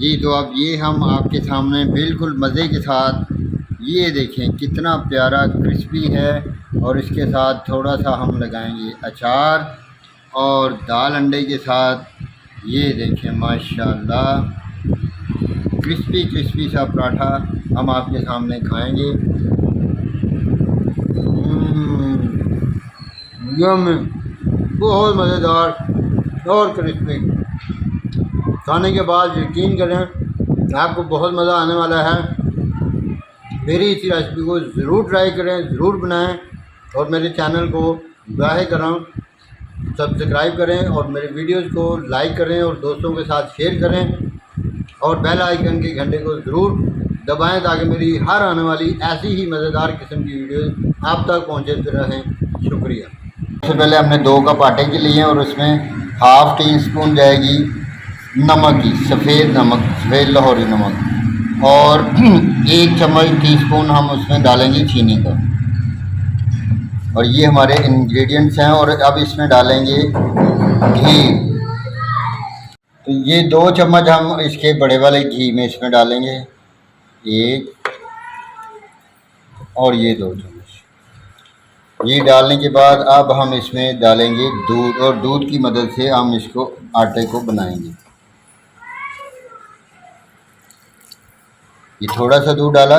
जी तो अब ये हम आपके सामने बिल्कुल मज़े के साथ, ये देखें कितना प्यारा क्रिस्पी है। और इसके साथ थोड़ा सा हम लगाएंगे अचार और दाल अंडे के साथ। ये देखें माशाल्लाह क्रिस्पी क्रिस्पी सा पराठा हम आपके सामने खाएंगे। यम्मी, बहुत मज़ेदार और क्रिस्पी। खाने के बाद यकीन करें आपको बहुत मज़ा आने वाला है। मेरी इसी रेसिपी को ज़रूर ट्राई करें, ज़रूर बनाएं और मेरे चैनल को बराह करम सब्सक्राइब करें और मेरे वीडियोस को लाइक करें और दोस्तों के साथ शेयर करें और बेल आइकन के घंटे को ज़रूर दबाएं ताकि मेरी हर आने वाली ऐसी ही मज़ेदार किस्म की वीडियोस आप तक पहुंचते रहें। शुक्रिया। सबसे पहले हमने 2 कप आटे के लिए और उसमें हाफ़ टी स्पून जाएगी नमक की, सफ़ेद नमक, सफ़ेद लाहौरी नमक, और 1 चम्मच टीस्पून हम उसमें डालेंगे चीनी का। और ये हमारे इंग्रेडिएंट्स हैं। और अब इसमें डालेंगे घी। तो ये 2 चम्मच हम इसके बड़े वाले घी में इसमें डालेंगे, 1 और ये 2 चम्मच। ये डालने के बाद अब हम इसमें डालेंगे दूध, और दूध की मदद से हम इसको आटे को बनाएंगे। ये थोड़ा सा दूध डाला,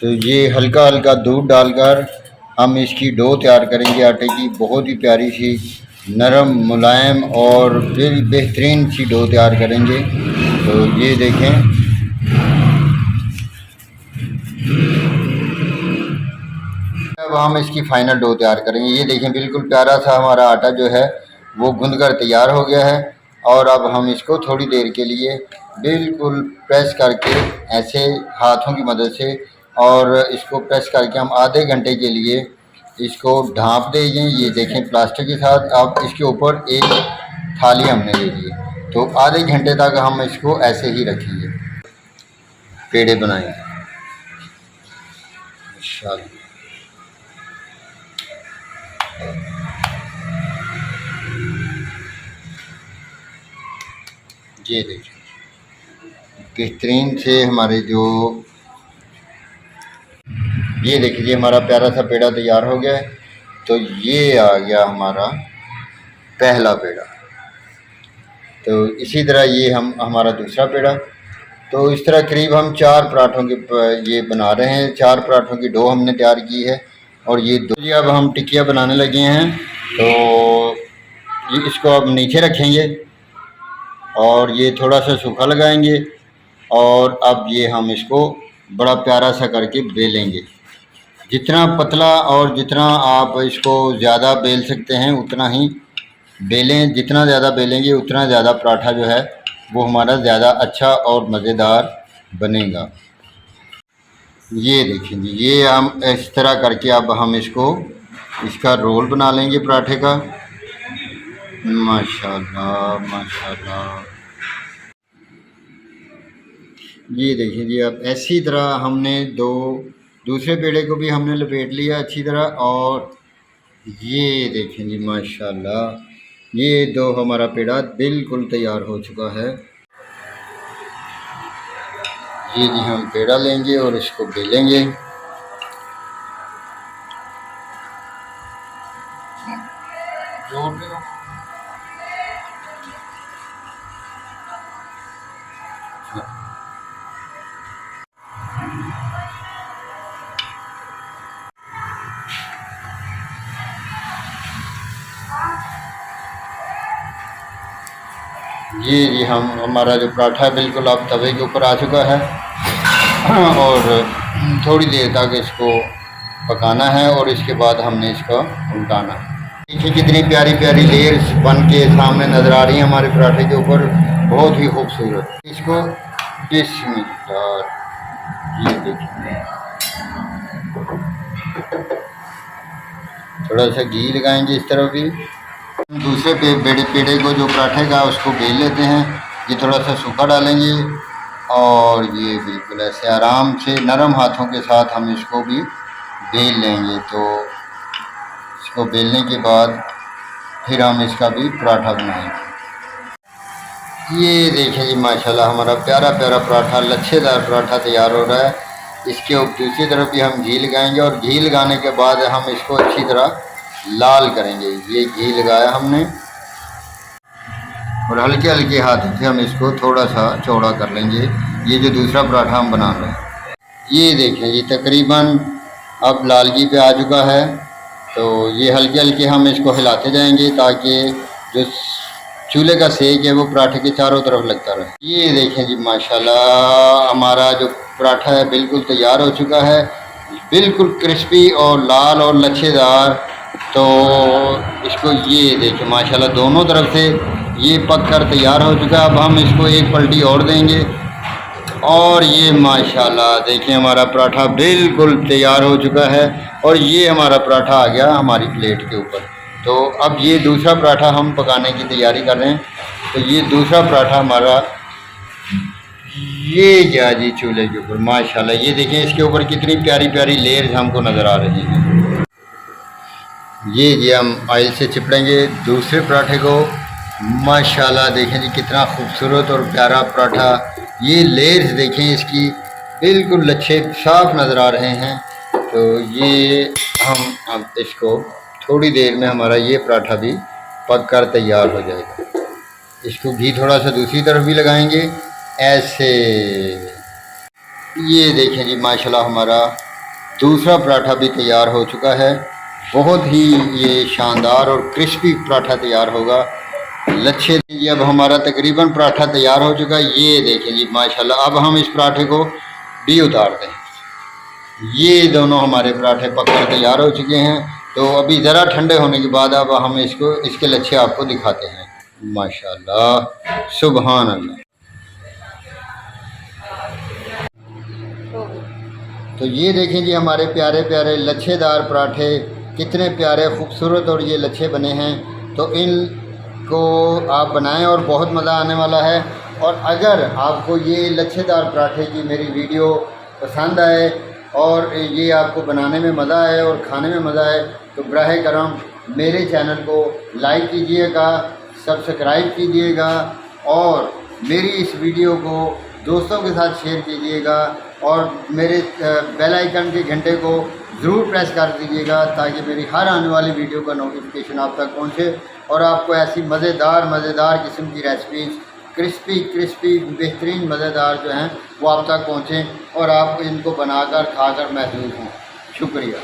तो ये हल्का हल्का दूध डालकर हम इसकी डो तैयार करेंगे आटे की। बहुत ही प्यारी सी नरम मुलायम और फिर बेहतरीन सी डो तैयार करेंगे। तो ये देखें अब हम इसकी फ़ाइनल डो तैयार करेंगे। ये देखें बिल्कुल प्यारा सा हमारा आटा जो है वो गूंद कर तैयार हो गया है। और अब हम इसको थोड़ी देर के लिए बिल्कुल प्रेस करके ऐसे हाथों की मदद से, और इसको प्रेस करके हम आधे घंटे के लिए इसको ढाँप देंगे। ये देखें प्लास्टिक के साथ। अब इसके ऊपर एक थाली हमने ले ली, तो आधे घंटे तक हम इसको ऐसे ही रखेंगे, पेड़े बनाएंगे इंशाअल्लाह। ये देखिए बेहतरीन से हमारे जो, ये देखिए हमारा प्यारा सा पेड़ा तैयार हो गया है। तो ये आ गया हमारा पहला पेड़ा। तो इसी तरह ये हमारा दूसरा पेड़ा। तो इस तरह करीब हम 4 पराठों के ये बना रहे हैं। 4 पराठों की डो हमने तैयार की है। और ये अब हम टिक्कियाँ बनाने लगे हैं। तो ये इसको अब नीचे रखेंगे और ये थोड़ा सा सूखा लगाएंगे। और अब ये हम इसको बड़ा प्यारा सा करके बेलेंगे। जितना पतला और जितना आप इसको ज़्यादा बेल सकते हैं उतना ही बेलें। जितना ज़्यादा बेलेंगे उतना ज़्यादा पराठा जो है वो हमारा ज़्यादा अच्छा और मज़ेदार बनेगा। ये देखिए जी, ये हम इस तरह करके अब हम इसका रोल बना लेंगे पराठे का। माशाल्लाह माशाल्लाह। ये देखिए जी, अब ऐसी तरह हमने दूसरे पेड़े को भी हमने लपेट लिया अच्छी तरह। और ये देखें जी माशाल्लाह, ये 2 हमारा पेड़ा बिल्कुल तैयार हो चुका है। ये जी हम पेड़ा लेंगे और इसको बेलेंगे। ये जी हमारा जो पराठा है बिल्कुल अब तवे के ऊपर आ चुका है। और थोड़ी देर तक इसको पकाना है और इसके बाद हमने इसका उल्टाना है। देखिए कितनी प्यारी प्यारी लेयर्स बन के सामने नज़र आ रही हैं हमारे पराठे के ऊपर, बहुत ही खूबसूरत। इसको बिस्मिल्लाह, ये देखिए थोड़ा सा घी लगाएंगे इस तरफ भी। दूसरे पेड़े को जो पराठे का उसको बेल लेते हैं। ये थोड़ा सा सूखा डालेंगे और ये बिल्कुल ऐसे आराम से नरम हाथों के साथ हम इसको भी बेल लेंगे। तो इसको बेलने के बाद फिर हम इसका भी पराठा बनाएंगे। ये देखें जी माशाल्लाह हमारा प्यारा प्यारा पराठा, लच्छेदार पराठा तैयार हो रहा है। इसके दूसरी तरफ भी हम घी लगाएंगे और घी लगाने के बाद हम इसको अच्छी तरह लाल करेंगे। ये घी लगाया हमने और हल्के हल्के हाथों से हम इसको थोड़ा सा चौड़ा कर लेंगे। ये जो दूसरा पराठा हम बना रहे हैं, ये देखें ये तकरीबन अब लालगी पे आ चुका है। तो ये हल्के हल्के हम इसको हिलाते जाएंगे ताकि जो चूल्हे का सेक है वो पराठे के चारों तरफ लगता रहे। ये देखें जी माशाल्लाह हमारा जो पराठा है बिल्कुल तैयार हो चुका है, बिल्कुल क्रिस्पी और लाल और लच्छेदार। तो इसको ये देखें माशाल्लाह दोनों तरफ से ये पक कर तैयार हो चुका है। अब हम इसको एक पलटी और देंगे और ये माशाल्लाह देखिए हमारा पराठा बिल्कुल तैयार हो चुका है और ये हमारा पराठा आ गया हमारी प्लेट के ऊपर। तो अब ये दूसरा पराठा हम पकाने की तैयारी कर रहे हैं। तो ये दूसरा पराठा हमारा ये गया जी चूल्हे के ऊपर माशाल्लाह। ये देखें इसके ऊपर कितनी प्यारी प्यारी लेयर्स हमको नज़र आ रही हैं। ये जी हम ऑयल से चिपड़ेंगे दूसरे पराठे को। माशाल्लाह देखें जी कितना खूबसूरत और प्यारा पराठा। ये लेयर्स देखें इसकी बिल्कुल लच्छे साफ नज़र आ रहे हैं। तो ये हम अब इसको थोड़ी देर में हमारा ये पराठा भी पक कर तैयार हो जाएगा। इसको घी थोड़ा सा दूसरी तरफ भी लगाएंगे ऐसे। ये देखें जी माशाल्लाह हमारा दूसरा पराठा भी तैयार हो चुका है। बहुत ही ये शानदार और क्रिस्पी पराठा तैयार होगा लच्छे। जी अब हमारा तकरीबन पराठा तैयार हो चुका है। ये देखें जी माशाल्लाह अब हम इस पराठे को भी उतार दें। ये दोनों हमारे पराठे पककर तैयार हो चुके हैं। तो अभी ज़रा ठंडे होने के बाद अब हम इसको इसके लच्छे आपको दिखाते हैं। माशाल्लाह सुभान अल्लाह। तो ये देखें जी हमारे प्यारे प्यारे लच्छेदार पराठे कितने प्यारे खूबसूरत और ये लच्छे बने हैं। तो इनको आप बनाएं और बहुत मज़ा आने वाला है। और अगर आपको ये लच्छेदार पराठे की मेरी वीडियो पसंद आए और ये आपको बनाने में मज़ा आए और खाने में मज़ा आए तो बराह करम मेरे चैनल को लाइक कीजिएगा, सब्सक्राइब कीजिएगा और मेरी इस वीडियो को दोस्तों के साथ शेयर कीजिएगा और मेरे बेल आइकन के घंटे को ज़रूर प्रेस कर दीजिएगा ताकि मेरी हर आने वाली वीडियो का नोटिफिकेशन आप तक पहुंचे और आपको ऐसी मज़ेदार किस्म की रेसिपीज़ क्रिस्पी बेहतरीन मज़ेदार जो हैं वो आप तक पहुँचें और आप इनको बनाकर खाकर महसूस हों। शुक्रिया।